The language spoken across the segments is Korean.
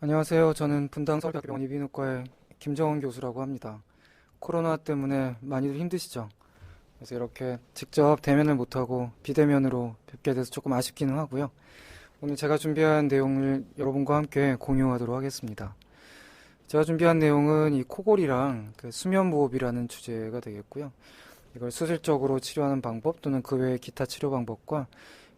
안녕하세요. 저는 분당 서울대병원 이비인후과의 김정은 교수라고 합니다. 코로나 때문에 많이들 힘드시죠? 그래서 이렇게 직접 대면을 못하고 비대면으로 뵙게 돼서 조금 아쉽기는 하고요. 오늘 제가 준비한 내용을 여러분과 함께 공유하도록 하겠습니다. 제가 준비한 내용은 이 코골이랑 그 수면무호흡이라는 주제가 되겠고요. 이걸 수술적으로 치료하는 방법 또는 그 외의 기타 치료 방법과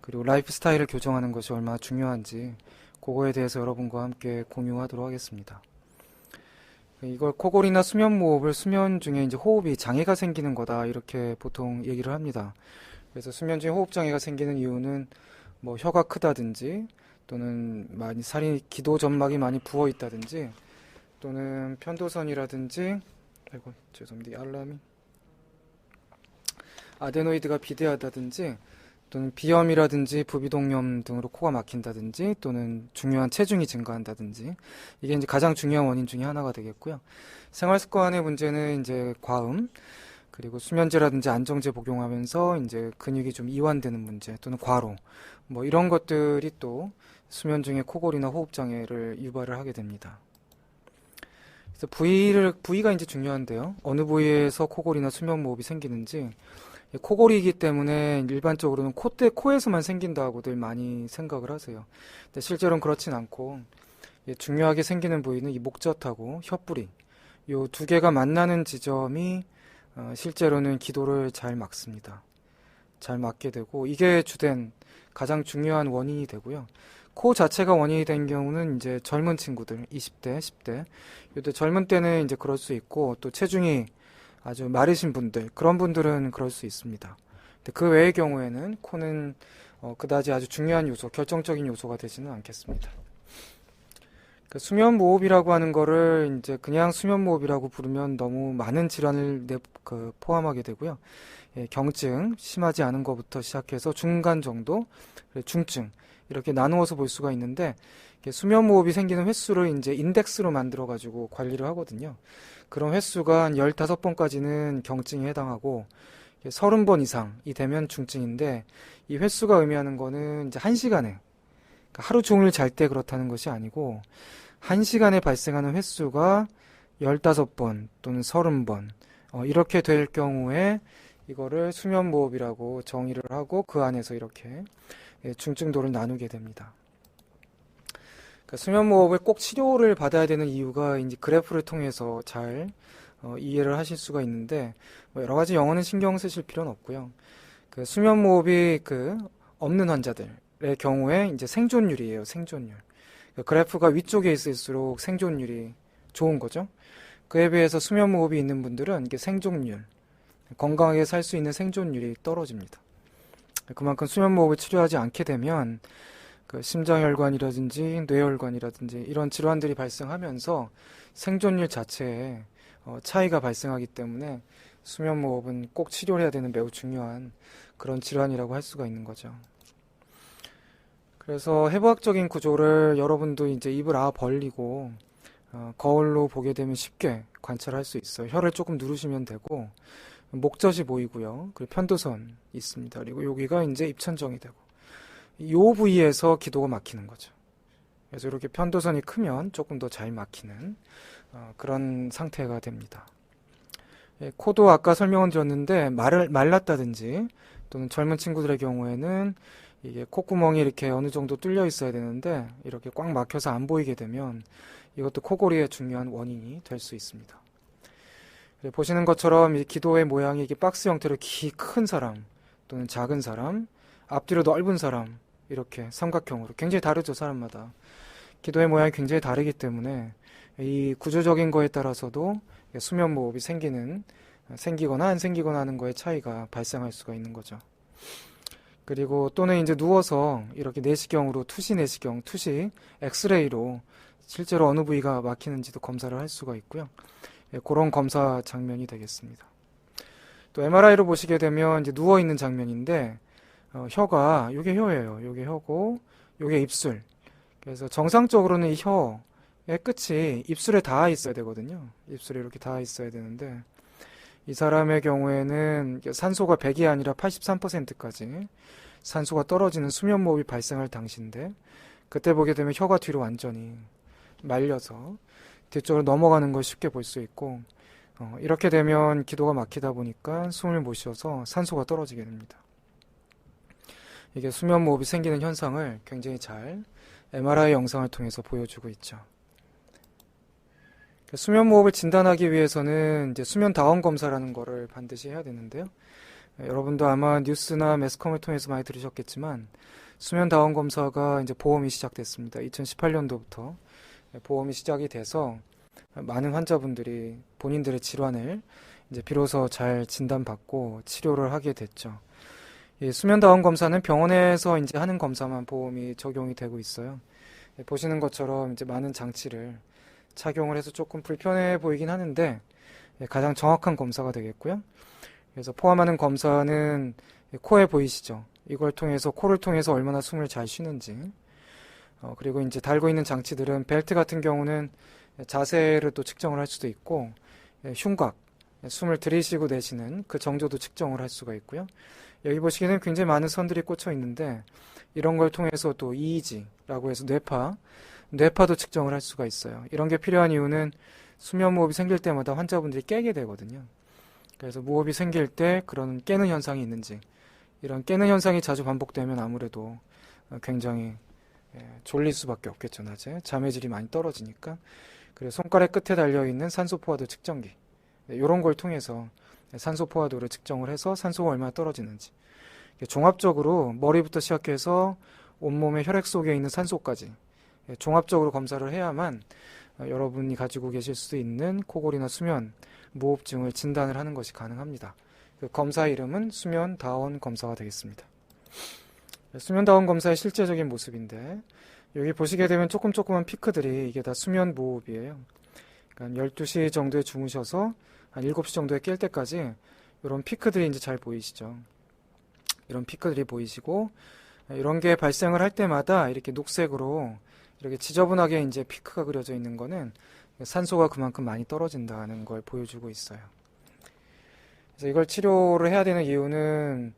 그리고 라이프 스타일을 교정하는 것이 얼마나 중요한지 그거에 대해서 여러분과 함께 공유하도록 하겠습니다. 이걸 코골이나 수면무호흡을 수면 중에 이제 호흡이 장애가 생기는 거다 이렇게 보통 얘기를 합니다. 그래서 수면 중에 호흡 장애가 생기는 이유는 뭐 혀가 크다든지 또는 많이 살이 기도 점막이 많이 부어 있다든지 또는 편도선이라든지 아이고 죄송합니다. 이 알람이 아데노이드가 비대하다든지 또는 비염이라든지 부비동염 등으로 코가 막힌다든지 또는 중요한 체중이 증가한다든지 이게 이제 가장 중요한 원인 중에 하나가 되겠고요. 생활 습관의 문제는 이제 과음 그리고 수면제라든지 안정제 복용하면서 이제 근육이 좀 이완되는 문제 또는 과로 뭐 이런 것들이 또 수면 중에 코골이나 호흡 장애를 유발을 하게 됩니다. 그래서 부위가 이제 중요한데요. 어느 부위에서 코골이나 수면 무호흡이 생기는지 코골이이기 때문에 일반적으로는 코에서만 생긴다고들 많이 생각을 하세요. 근데 실제로는 그렇진 않고 중요하게 생기는 부위는 이 목젖하고 혀뿌리 이 두 개가 만나는 지점이 실제로는 기도를 잘 막습니다. 잘 막게 되고 이게 주된 가장 중요한 원인이 되고요. 코 자체가 원인이 된 경우는 이제 젊은 친구들 20대, 10대 이때 젊은 때는 이제 그럴 수 있고 또 체중이 아주 마르신 분들 그런 분들은 그럴 수 있습니다. 근데 그 외의 경우에는 코는 그다지 아주 중요한 요소, 결정적인 요소가 되지는 않겠습니다. 그 수면무호흡이라고 하는 거를 이제 그냥 수면무호흡이라고 부르면 너무 많은 질환을 포함하게 되고요. 예, 경증, 심하지 않은 것부터 시작해서 중간 정도, 중증 이렇게 나누어서 볼 수가 있는데 수면무호흡이 생기는 횟수를 이제 인덱스로 만들어 가지고 관리를 하거든요. 그런 횟수가 한 15번까지는 경증에 해당하고 30번 이상이 되면 중증인데 이 횟수가 의미하는 거는 이제 1시간에 그러니까 하루 종일 잘 때 그렇다는 것이 아니고 1시간에 발생하는 횟수가 15번 또는 30번 이렇게 될 경우에 이거를 수면무호흡이라고 정의를 하고 그 안에서 이렇게 중증도를 나누게 됩니다. 그러니까 수면무호흡을 꼭 치료를 받아야 되는 이유가 이제 그래프를 통해서 잘 이해를 하실 수가 있는데 뭐 여러 가지 영어는 신경 쓰실 필요는 없고요. 그 수면무호흡이 없는 환자들의 경우에 이제 생존율이에요. 생존율. 그 그래프가 위쪽에 있을수록 생존율이 좋은 거죠. 그에 비해서 수면무호흡이 있는 분들은 이게 생존율, 건강하게 살 수 있는 생존율이 떨어집니다. 그만큼 수면무호흡을 치료하지 않게 되면 그 심장혈관이라든지 뇌혈관이라든지 이런 질환들이 발생하면서 생존율 자체에 차이가 발생하기 때문에 수면무호흡은 꼭 치료를 해야 되는 매우 중요한 그런 질환이라고 할 수가 있는 거죠. 그래서 해부학적인 구조를 여러분도 이제 입을 벌리고 거울로 보게 되면 쉽게 관찰할 수 있어요. 혀를 조금 누르시면 되고 목젖이 보이고요. 그리고 편도선 있습니다. 그리고 여기가 이제 입천정이 되고 이 부위에서 기도가 막히는 거죠. 그래서 이렇게 편도선이 크면 조금 더 잘 막히는 그런 상태가 됩니다. 예, 코도 아까 설명은 드렸는데 말랐다든지 또는 젊은 친구들의 경우에는 이게 콧구멍이 이렇게 어느 정도 뚫려 있어야 되는데 이렇게 꽉 막혀서 안 보이게 되면 이것도 코골이의 중요한 원인이 될 수 있습니다. 보시는 것처럼 이 기도의 모양이 이게 박스 형태로 큰 사람 또는 작은 사람, 앞뒤로 넓은 사람 이렇게 삼각형으로 굉장히 다르죠, 사람마다. 기도의 모양이 굉장히 다르기 때문에 이 구조적인 거에 따라서도 수면무호흡이 생기거나 안 생기거나 하는 거에 차이가 발생할 수가 있는 거죠. 그리고 또는 이제 누워서 이렇게 내시경으로 투시 내시경, 투시 엑스레이로 실제로 어느 부위가 막히는지도 검사를 할 수가 있고요. 그런 검사 장면이 되겠습니다. 또 MRI로 보시게 되면 이제 누워 있는 장면인데 혀가 요게 혀예요. 요게 혀고 요게 입술. 그래서 정상적으로는 이 혀의 끝이 입술에 닿아 있어야 되거든요. 입술에 이렇게 닿아 있어야 되는데 이 사람의 경우에는 산소가 100이 아니라 83%까지 산소가 떨어지는 수면무호흡이 발생할 당시인데 그때 보게 되면 혀가 뒤로 완전히 말려서 뒤쪽으로 넘어가는 걸 쉽게 볼 수 있고, 이렇게 되면 기도가 막히다 보니까 숨을 못 쉬어서 산소가 떨어지게 됩니다. 이게 수면무호흡이 생기는 현상을 굉장히 잘 MRI 영상을 통해서 보여주고 있죠. 수면무호흡을 진단하기 위해서는 이제 수면다원 검사라는 거를 반드시 해야 되는데요. 여러분도 아마 뉴스나 매스컴을 통해서 많이 들으셨겠지만 수면다원 검사가 이제 보험이 시작됐습니다. 2018년도부터 보험이 시작이 돼서 많은 환자분들이 본인들의 질환을 이제 비로소 잘 진단받고 치료를 하게 됐죠. 이 수면다원 검사는 병원에서 이제 하는 검사만 보험이 적용이 되고 있어요. 보시는 것처럼 이제 많은 장치를 착용을 해서 조금 불편해 보이긴 하는데 가장 정확한 검사가 되겠고요. 그래서 포함하는 검사는 코에 보이시죠? 이걸 통해서 코를 통해서 얼마나 숨을 잘 쉬는지, 그리고 이제 달고 있는 장치들은 벨트 같은 경우는 자세를 또 측정을 할 수도 있고, 흉곽, 숨을 들이쉬고 내쉬는 그 정도도 측정을 할 수가 있고요. 여기 보시기에는 굉장히 많은 선들이 꽂혀 있는데 이런 걸 통해서 또 EEG라고 해서 뇌파도 측정을 할 수가 있어요. 이런 게 필요한 이유는 수면무호흡이 생길 때마다 환자분들이 깨게 되거든요. 그래서 무호흡이 생길 때 그런 깨는 현상이 있는지, 이런 깨는 현상이 자주 반복되면 아무래도 굉장히 졸릴 수밖에 없겠죠. 낮에 잠의 질이 많이 떨어지니까. 그리고 손가락 끝에 달려있는 산소 포화도 측정기, 이런 걸 통해서 산소 포화도를 측정을 해서 산소가 얼마나 떨어지는지, 종합적으로 머리부터 시작해서 온몸의 혈액 속에 있는 산소까지 종합적으로 검사를 해야만 여러분이 가지고 계실 수 있는 코골이나 수면 무호흡증을 진단을 하는 것이 가능합니다. 그 검사 이름은 수면다원 검사가 되겠습니다. 수면다원 검사의 실제적인 모습인데, 여기 보시게 되면 조그만 피크들이 이게 다 수면 무호흡이에요. 그러니까 12시 정도에 주무셔서 한 7시 정도에 깰 때까지 이런 피크들이 이제 잘 보이시죠. 이런 피크들이 보이시고, 이런 게 발생을 할 때마다 이렇게 녹색으로 이렇게 지저분하게 이제 피크가 그려져 있는 거는 산소가 그만큼 많이 떨어진다는 걸 보여주고 있어요. 그래서 이걸 치료를 해야 되는 이유는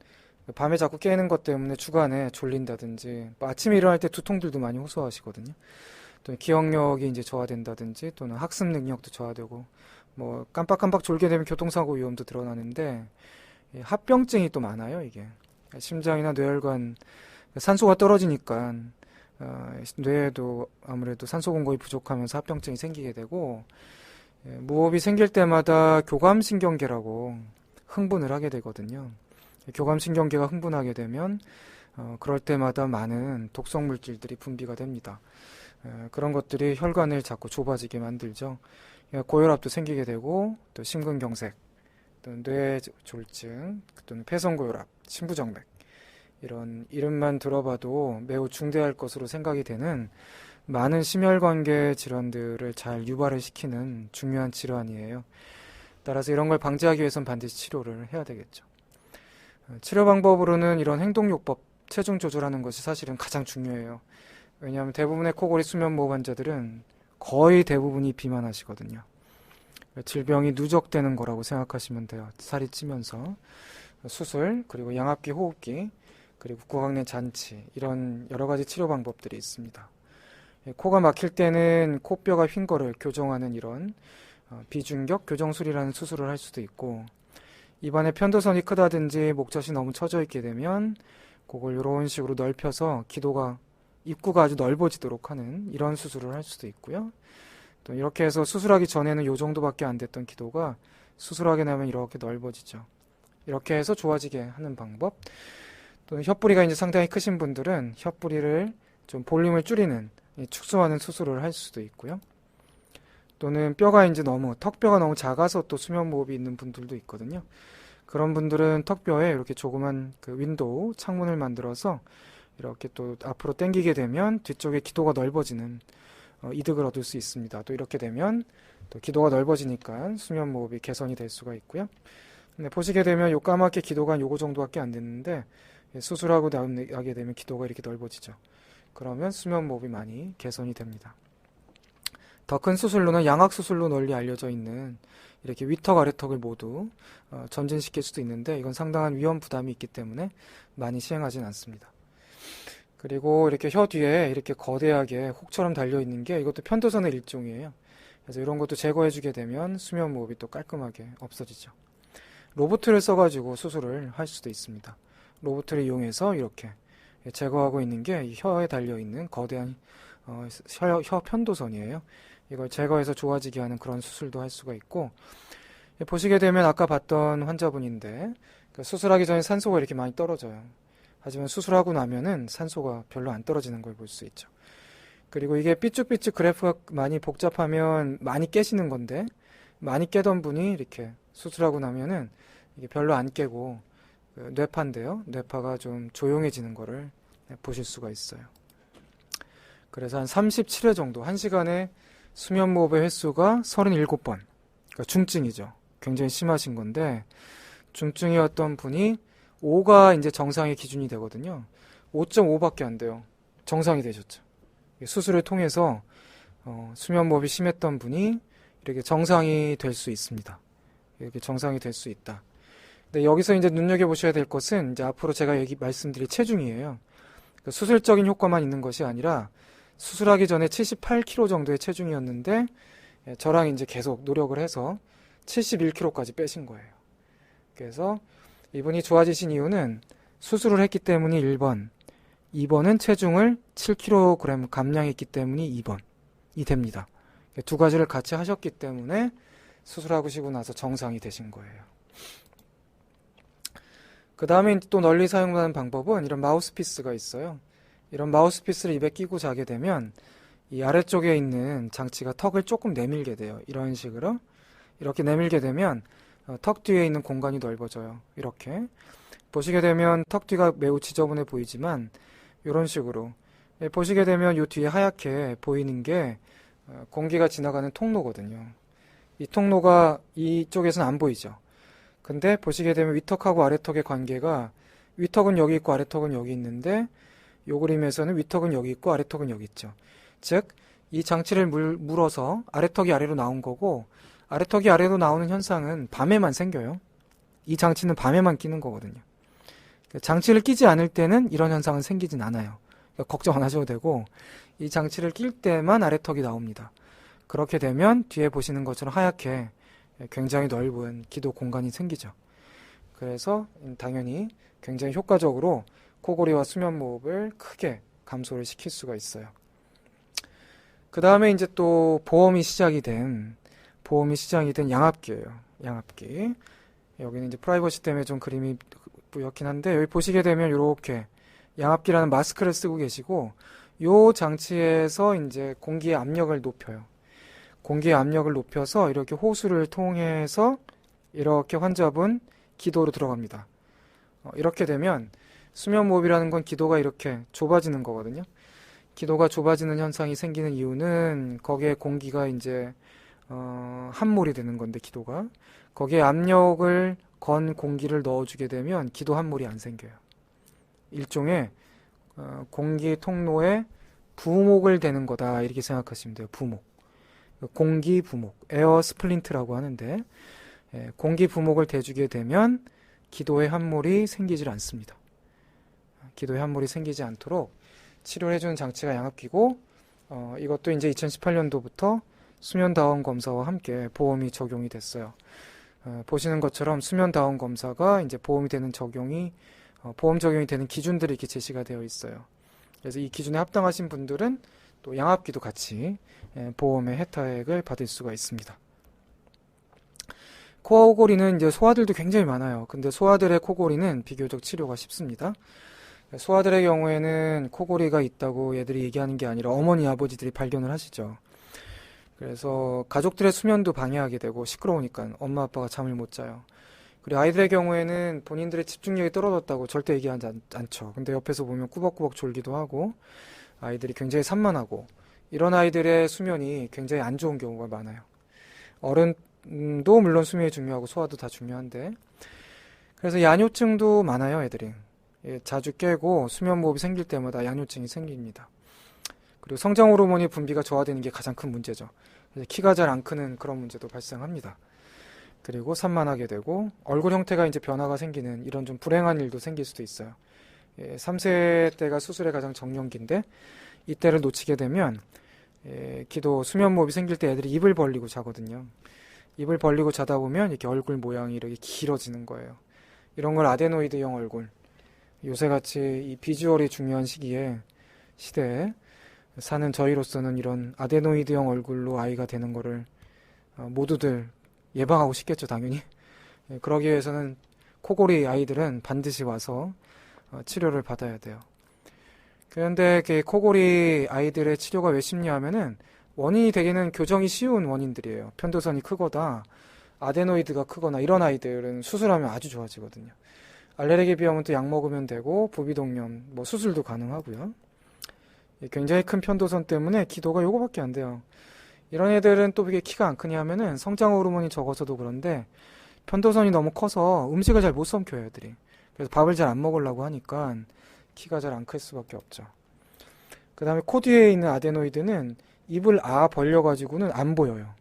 밤에 자꾸 깨는 것 때문에 주간에 졸린다든지, 아침에 일어날 때 두통들도 많이 호소하시거든요. 또 기억력이 이제 저하된다든지, 또는 학습 능력도 저하되고, 뭐 깜빡깜빡 졸게 되면 교통사고 위험도 드러나는데, 합병증이 또 많아요. 이게 심장이나 뇌혈관 산소가 떨어지니까 뇌에도 아무래도 산소 공급이 부족하면서 합병증이 생기게 되고, 무호흡이 생길 때마다 교감신경계라고 흥분을 하게 되거든요. 교감신경계가 흥분하게 되면 그럴 때마다 많은 독성 물질들이 분비가 됩니다. 그런 것들이 혈관을 자꾸 좁아지게 만들죠. 고혈압도 생기게 되고, 또 심근경색, 또 뇌졸중, 또는 폐성고혈압, 심부정맥, 이런 이름만 들어봐도 매우 중대할 것으로 생각이 되는 많은 심혈관계 질환들을 잘 유발을 시키는 중요한 질환이에요. 따라서 이런 걸 방지하기 위해서는 반드시 치료를 해야 되겠죠. 치료 방법으로는 이런 행동요법, 체중 조절하는 것이 사실은 가장 중요해요. 왜냐하면 대부분의 코골이 수면무호흡 환자들은 거의 대부분이 비만하시거든요. 질병이 누적되는 거라고 생각하시면 돼요. 살이 찌면서 수술, 그리고 양압기, 호흡기, 그리고 구강내 잔치, 이런 여러 가지 치료 방법들이 있습니다. 코가 막힐 때는 코뼈가 휜 거를 교정하는 이런 비중격 교정술이라는 수술을 할 수도 있고, 입안에 편도선이 크다든지 목젖이 너무 처져 있게 되면 그걸 이런 식으로 넓혀서 입구가 아주 넓어지도록 하는 이런 수술을 할 수도 있고요. 또 이렇게 해서 수술하기 전에는 이 정도밖에 안 됐던 기도가 수술하게 되면 이렇게 넓어지죠. 이렇게 해서 좋아지게 하는 방법. 또는 혓부리가 이제 상당히 크신 분들은 혓부리를 좀 볼륨을 줄이는, 축소하는 수술을 할 수도 있고요. 또는 턱뼈가 너무 작아서 또 수면무호흡이 있는 분들도 있거든요. 그런 분들은 턱뼈에 이렇게 조그만 그 윈도우, 창문을 만들어서 이렇게 또 앞으로 당기게 되면 뒤쪽에 기도가 넓어지는 이득을 얻을 수 있습니다. 또 이렇게 되면 또 기도가 넓어지니까 수면무호흡이 개선이 될 수가 있고요. 근데 보시게 되면 요 까맣게 기도가 요거 정도밖에 안 됐는데, 수술하고 나게 되면 기도가 이렇게 넓어지죠. 그러면 수면무호흡이 많이 개선이 됩니다. 더 큰 수술로는 양악수술로 널리 알려져 있는 이렇게 위턱 아래턱을 모두 전진시킬 수도 있는데, 이건 상당한 위험 부담이 있기 때문에 많이 시행하진 않습니다. 그리고 이렇게 혀 뒤에 이렇게 거대하게 혹처럼 달려있는 게 이것도 편도선의 일종이에요. 그래서 이런 것도 제거해주게 되면 수면무호흡이 또 깔끔하게 없어지죠. 로보트를 써가지고 수술을 할 수도 있습니다. 로보트를 이용해서 이렇게 제거하고 있는 게 이 혀에 달려있는 거대한 혀 편도선이에요. 이걸 제거해서 좋아지게 하는 그런 수술도 할 수가 있고, 보시게 되면 아까 봤던 환자분인데 수술하기 전에 산소가 이렇게 많이 떨어져요. 하지만 수술하고 나면은 산소가 별로 안 떨어지는 걸 볼 수 있죠. 그리고 이게 삐쭉삐쭉 그래프가 많이 복잡하면 많이 깨시는 건데, 많이 깨던 분이 이렇게 수술하고 나면은 이게 별로 안 깨고 뇌파인데요. 뇌파가 좀 조용해지는 거를 보실 수가 있어요. 그래서 한 37회 정도, 1시간에 수면무호흡의 횟수가 37번. 그러니까 중증이죠. 굉장히 심하신 건데, 중증이었던 분이 5가 이제 정상의 기준이 되거든요. 5.5밖에 안 돼요. 정상이 되셨죠. 수술을 통해서 수면무호흡이 심했던 분이 이렇게 정상이 될 수 있습니다. 이렇게 정상이 될 수 있다. 근데 여기서 이제 눈여겨보셔야 될 것은 이제 앞으로 제가 말씀드릴 체중이에요. 수술적인 효과만 있는 것이 아니라 수술하기 전에 78kg 정도의 체중이었는데 저랑 이제 계속 노력을 해서 71kg까지 빼신 거예요. 그래서 이분이 좋아지신 이유는 수술을 했기 때문이 1번, 2번은 체중을 7kg 감량했기 때문이 2번이 됩니다. 두 가지를 같이 하셨기 때문에 수술하시고 나서 정상이 되신 거예요. 그 다음에 또 널리 사용하는 방법은 이런 마우스피스가 있어요. 이런 마우스피스를 입에 끼고 자게 되면 이 아래쪽에 있는 장치가 턱을 조금 내밀게 돼요. 이런 식으로. 이렇게 내밀게 되면 턱 뒤에 있는 공간이 넓어져요. 이렇게. 보시게 되면 턱 뒤가 매우 지저분해 보이지만 이런 식으로. 보시게 되면 이 뒤에 하얗게 보이는 게 공기가 지나가는 통로거든요. 이 통로가 이쪽에서는 안 보이죠. 근데 보시게 되면 위턱하고 아래턱의 관계가 위턱은 여기 있고 아래턱은 여기 있는데 이 그림에서는 위턱은 여기 있고 아래턱은 여기 있죠. 즉, 이 장치를 물어서 아래턱이 아래로 나온 거고 아래턱이 아래로 나오는 현상은 밤에만 생겨요. 이 장치는 밤에만 끼는 거거든요. 장치를 끼지 않을 때는 이런 현상은 생기진 않아요. 그러니까 걱정 안 하셔도 되고 이 장치를 낄 때만 아래턱이 나옵니다. 그렇게 되면 뒤에 보시는 것처럼 하얗게 굉장히 넓은 기도 공간이 생기죠. 그래서 당연히 굉장히 효과적으로 코골이와 수면무호흡을 크게 감소를 시킬 수가 있어요. 그 다음에 이제 또 보험이 시작이 된 양압기예요. 양압기. 여기는 이제 프라이버시 때문에 좀 그림이 뿌옇긴 한데 여기 보시게 되면 이렇게 양압기라는 마스크를 쓰고 계시고 이 장치에서 이제 공기의 압력을 높여요. 공기의 압력을 높여서 이렇게 호수를 통해서 이렇게 환자분 기도로 들어갑니다. 이렇게 되면 수면무호흡이라는 건 기도가 이렇게 좁아지는 거거든요. 기도가 좁아지는 현상이 생기는 이유는 거기에 공기가 이제 함몰이 되는 건데 기도가 거기에 압력을 건 공기를 넣어주게 되면 기도 함몰이 안 생겨요. 일종의 공기 통로에 부목을 대는 거다 이렇게 생각하시면 돼요. 부목. 공기 부목, 에어 스플린트라고 하는데 공기 부목을 대주게 되면 기도의 함몰이 생기질 않습니다. 기도의 함몰이 생기지 않도록 치료를 해주는 장치가 양압기고 이것도 이제 2018년도부터 수면다원 검사와 함께 보험이 적용이 됐어요. 보시는 것처럼 수면다원 검사가 이제 보험 적용이 되는 기준들이 이렇게 제시가 되어 있어요. 그래서 이 기준에 합당하신 분들은 또 양압기도 같이 보험의 혜택을 받을 수가 있습니다. 코골이는 이제 소아들도 굉장히 많아요. 근데 소아들의 코골이는 비교적 치료가 쉽습니다. 소아들의 경우에는 코골이가 있다고 얘들이 얘기하는 게 아니라 어머니, 아버지들이 발견을 하시죠. 그래서 가족들의 수면도 방해하게 되고 시끄러우니까 엄마, 아빠가 잠을 못 자요. 그리고 아이들의 경우에는 본인들의 집중력이 떨어졌다고 절대 얘기하지 않죠. 근데 옆에서 보면 꾸벅꾸벅 졸기도 하고 아이들이 굉장히 산만하고 이런 아이들의 수면이 굉장히 안 좋은 경우가 많아요. 어른도 물론 수면이 중요하고 소아도 다 중요한데 그래서 야뇨증도 많아요, 애들이. 자주 깨고 수면무호흡이 생길 때마다 야뇨증이 생깁니다. 그리고 성장 호르몬이 분비가 저하되는 게 가장 큰 문제죠. 그래서 키가 잘 안 크는 그런 문제도 발생합니다. 그리고 산만하게 되고 얼굴 형태가 이제 변화가 생기는 이런 좀 불행한 일도 생길 수도 있어요. 3세 때가 수술의 가장 정년기인데 이때를 놓치게 되면 기도 수면무호흡이 생길 때 애들이 입을 벌리고 자거든요. 입을 벌리고 자다 보면 이렇게 얼굴 모양이 이렇게 길어지는 거예요. 이런 걸 아데노이드형 얼굴. 요새같이 이 비주얼이 중요한 시대에 사는 저희로서는 이런 아데노이드형 얼굴로 아이가 되는 거를 모두들 예방하고 싶겠죠, 당연히. 그러기 위해서는 코골이 아이들은 반드시 와서 치료를 받아야 돼요. 그런데 코골이 아이들의 치료가 왜 쉽냐 하면은 원인이 되기는 교정이 쉬운 원인들이에요. 편도선이 크거나 아데노이드가 크거나 이런 아이들은 수술하면 아주 좋아지거든요. 알레르기 비염은 또 약 먹으면 되고 부비동염 뭐 수술도 가능하고요. 굉장히 큰 편도선 때문에 기도가 요거밖에 안 돼요. 이런 애들은 또 이게 키가 안 크냐 하면은 성장 호르몬이 적어서도 그런데 편도선이 너무 커서 음식을 잘 못 삼켜요, 애들이. 그래서 밥을 잘 안 먹으려고 하니까 키가 잘 안 클 수밖에 없죠. 그 다음에 코 뒤에 있는 아데노이드는 입을 벌려가지고는 안 보여요.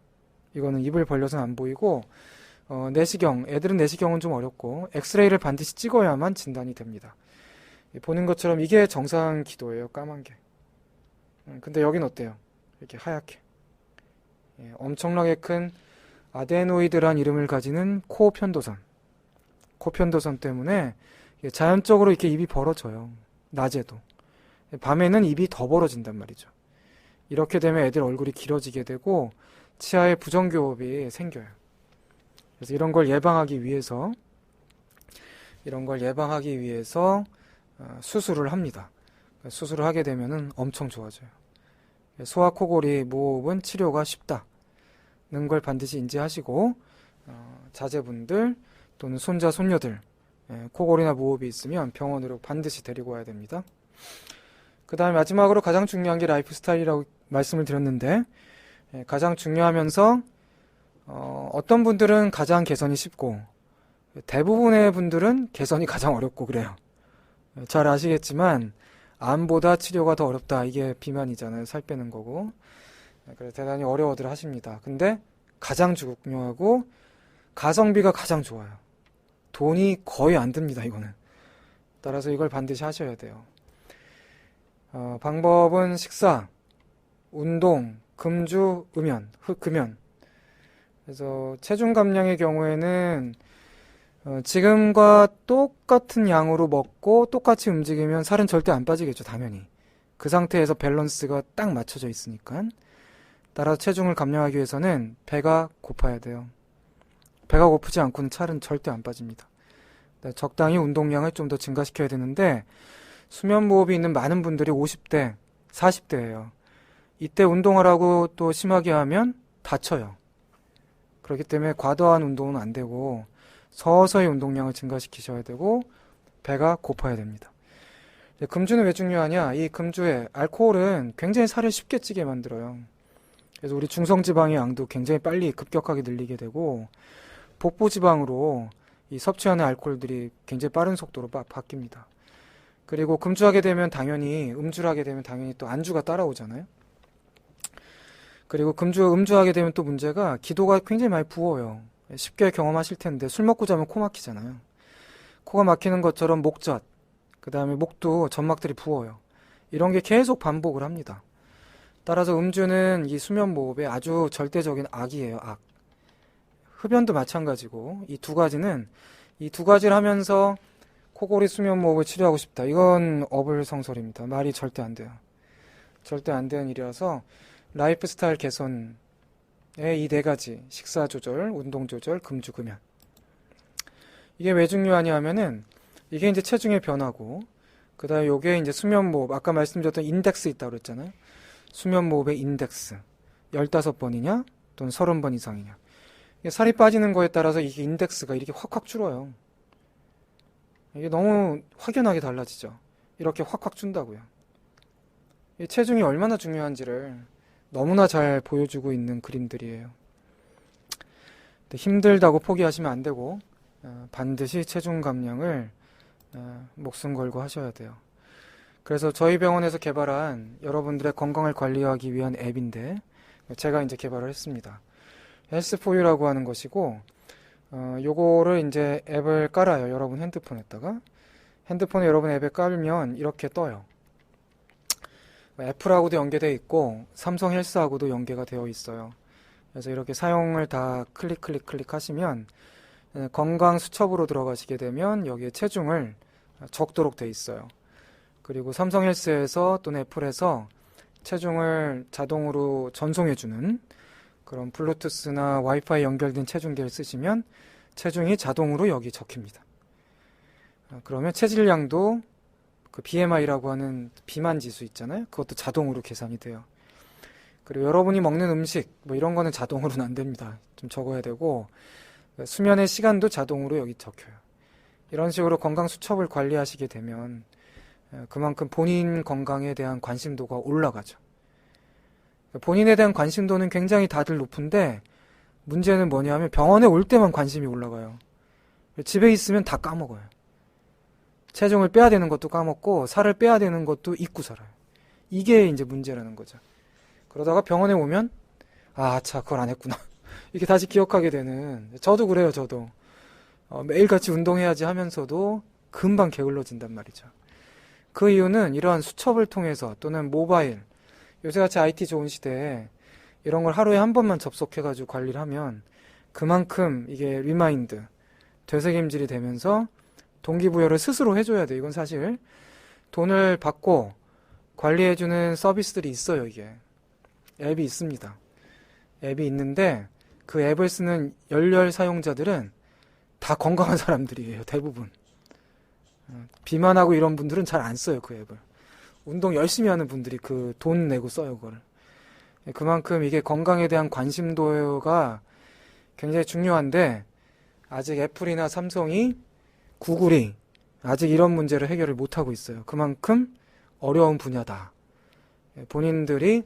이거는 입을 벌려서는 안 보이고 내시경, 애들은 내시경은 좀 어렵고 엑스레이를 반드시 찍어야만 진단이 됩니다. 보는 것처럼 이게 정상 기도예요, 까만 게. 근데 여긴 어때요? 이렇게 하얗게. 엄청나게 큰 아데노이드란 이름을 가지는 코 편도선. 코 편도선 때문에 자연적으로 이렇게 입이 벌어져요. 낮에도. 밤에는 입이 더 벌어진단 말이죠. 이렇게 되면 애들 얼굴이 길어지게 되고 치아에 부정교합이 생겨요. 그래서 이런 걸 예방하기 위해서 수술을 합니다. 수술을 하게 되면은 엄청 좋아져요. 소아 코골이 무호흡은 치료가 쉽다는 걸 반드시 인지하시고 자제분들 또는 손자 손녀들 코골이나 무호흡이 있으면 병원으로 반드시 데리고 와야 됩니다. 그 다음에 마지막으로 가장 중요한 게 라이프 스타일이라고 말씀을 드렸는데 가장 중요하면서 어떤 분들은 가장 개선이 쉽고 대부분의 분들은 개선이 가장 어렵고 그래요. 잘 아시겠지만 암보다 치료가 더 어렵다. 이게 비만이잖아요. 살 빼는 거고. 그래서 대단히 어려워들 하십니다. 근데 가장 중요하고 가성비가 가장 좋아요. 돈이 거의 안 듭니다. 이거는. 따라서 이걸 반드시 하셔야 돼요. 방법은 식사, 운동, 금주, 금연. 그래서 체중 감량의 경우에는 지금과 똑같은 양으로 먹고 똑같이 움직이면 살은 절대 안 빠지겠죠, 당연히. 그 상태에서 밸런스가 딱 맞춰져 있으니까. 따라서 체중을 감량하기 위해서는 배가 고파야 돼요. 배가 고프지 않고는 살은 절대 안 빠집니다. 적당히 운동량을 좀 더 증가시켜야 되는데 수면무호흡이 있는 많은 분들이 50대, 40대예요. 이때 운동하라고 또 심하게 하면 다쳐요. 그렇기 때문에 과도한 운동은 안 되고 서서히 운동량을 증가시키셔야 되고 배가 고파야 됩니다. 금주는 왜 중요하냐? 이 금주에 알코올은 굉장히 살을 쉽게 찌게 만들어요. 그래서 우리 중성지방의 양도 굉장히 빨리 급격하게 늘리게 되고 복부지방으로 이 섭취하는 알코올들이 굉장히 빠른 속도로 바뀝니다. 그리고 금주하게 되면 당연히 음주를 하게 되면 당연히 또 안주가 따라오잖아요. 그리고 음주하게 되면 또 문제가 기도가 굉장히 많이 부어요. 쉽게 경험하실 텐데 술 먹고 자면 코 막히잖아요. 코가 막히는 것처럼 목젖, 그 다음에 목도 점막들이 부어요. 이런 게 계속 반복을 합니다. 따라서 음주는 이 수면무호흡의 아주 절대적인 악이에요. 악. 흡연도 마찬가지고 이 두 가지를 하면서 코골이 수면무호흡을 치료하고 싶다. 이건 어불성설입니다. 말이 절대 안 돼요. 절대 안 되는 일이라서 라이프 스타일 개선의 이 네 가지, 식사 조절, 운동 조절, 금주, 금연. 이게 왜 중요하냐 하면은 이게 이제 체중의 변화고 그 다음에 요게 이제 수면무호흡, 아까 말씀드렸던 인덱스 있다고 그랬잖아요. 수면무호흡의 인덱스 15번이냐 또는 30번 이상이냐. 살이 빠지는 거에 따라서 이게 인덱스가 이렇게 확확 줄어요. 이게 너무 확연하게 달라지죠. 이렇게 확확 준다고요. 이 체중이 얼마나 중요한지를 너무나 잘 보여주고 있는 그림들이에요. 힘들다고 포기하시면 안 되고 반드시 체중 감량을 목숨 걸고 하셔야 돼요. 그래서 저희 병원에서 개발한 여러분들의 건강을 관리하기 위한 앱인데 제가 이제 개발을 했습니다. 헬스포유라고 하는 것이고 요거를 이제 앱을 깔아요. 여러분 핸드폰에다가 핸드폰에 여러분 앱에 깔면 이렇게 떠요. 애플하고도 연계되어 있고 삼성 헬스하고도 연계가 되어 있어요. 그래서 이렇게 사용을 다 클릭 하시면 건강 수첩으로 들어가시게 되면 여기에 체중을 적도록 되어 있어요. 그리고 삼성 헬스에서 또는 애플에서 체중을 자동으로 전송해주는 그런 블루투스나 와이파이 연결된 체중계를 쓰시면 체중이 자동으로 여기 적힙니다. 그러면 체질량도 그 BMI라고 하는 비만 지수 있잖아요. 그것도 자동으로 계산이 돼요. 그리고 여러분이 먹는 음식 뭐 이런 거는 자동으로는 안 됩니다. 좀 적어야 되고 수면의 시간도 자동으로 여기 적혀요. 이런 식으로 건강 수첩을 관리하시게 되면 그만큼 본인 건강에 대한 관심도가 올라가죠. 본인에 대한 관심도는 굉장히 다들 높은데 문제는 뭐냐면 병원에 올 때만 관심이 올라가요. 집에 있으면 다 까먹어요. 체중을 빼야 되는 것도 까먹고 살을 빼야 되는 것도 잊고 살아요. 이게 이제 문제라는 거죠. 그러다가 병원에 오면 차 그걸 안 했구나. 이렇게 다시 기억하게 되는. 저도 그래요. 저도 매일같이 운동해야지 하면서도 금방 게을러진단 말이죠. 그 이유는 이러한 수첩을 통해서 또는 모바일, 요새같이 IT 좋은 시대에 이런 걸 하루에 한 번만 접속해가지고 관리를 하면 그만큼 이게 리마인드, 되새김질이 되면서 동기부여를 스스로 해줘야 돼. 이건 사실 돈을 받고 관리해주는 서비스들이 있어요. 이게 앱이 있습니다. 앱이 있는데 그 앱을 쓰는 열렬 사용자들은 다 건강한 사람들이에요. 대부분. 비만하고 이런 분들은 잘 안 써요. 그 앱을. 운동 열심히 하는 분들이 그 돈 내고 써요. 그걸. 그만큼 이게 건강에 대한 관심도가 굉장히 중요한데 아직 애플이나 삼성이 구글이 아직 이런 문제를 해결을 못하고 있어요. 그만큼 어려운 분야다. 본인들이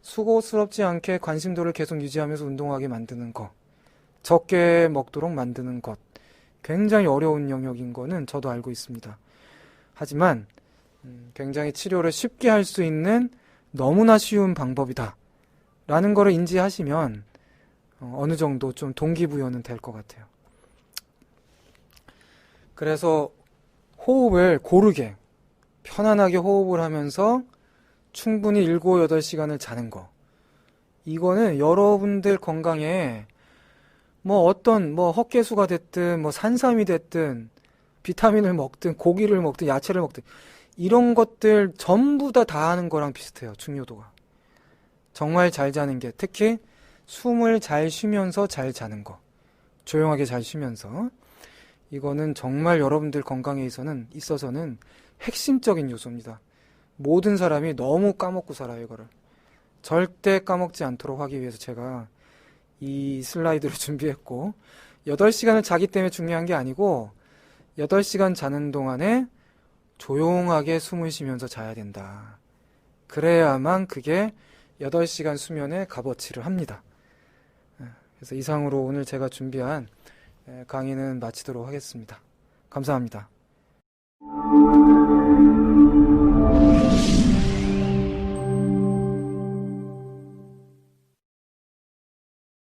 수고스럽지 않게 관심도를 계속 유지하면서 운동하게 만드는 것, 적게 먹도록 만드는 것, 굉장히 어려운 영역인 거는 저도 알고 있습니다. 하지만 굉장히 치료를 쉽게 할 수 있는 너무나 쉬운 방법이다 라는 거를 인지하시면 어느 정도 좀 동기부여는 될 것 같아요. 그래서 호흡을 고르게 편안하게 호흡을 하면서 충분히 7, 8시간을 자는 거, 이거는 여러분들 건강에 어떤 헛개수가 됐든 산삼이 됐든 비타민을 먹든 고기를 먹든 야채를 먹든 이런 것들 전부 다 하는 거랑 비슷해요. 중요도가. 정말 잘 자는 게, 특히 숨을 잘 쉬면서 잘 자는 거, 조용하게 잘 쉬면서, 이거는 정말 여러분들 건강에 있어서는 핵심적인 요소입니다. 모든 사람이 너무 까먹고 살아요. 이거를 절대 까먹지 않도록 하기 위해서 제가 이 슬라이드를 준비했고, 8시간을 자기 때문에 중요한 게 아니고 8시간 자는 동안에 조용하게 숨을 쉬면서 자야 된다. 그래야만 그게 8시간 수면의 값어치를 합니다. 그래서 이상으로 오늘 제가 준비한 강의는 마치도록 하겠습니다. 감사합니다.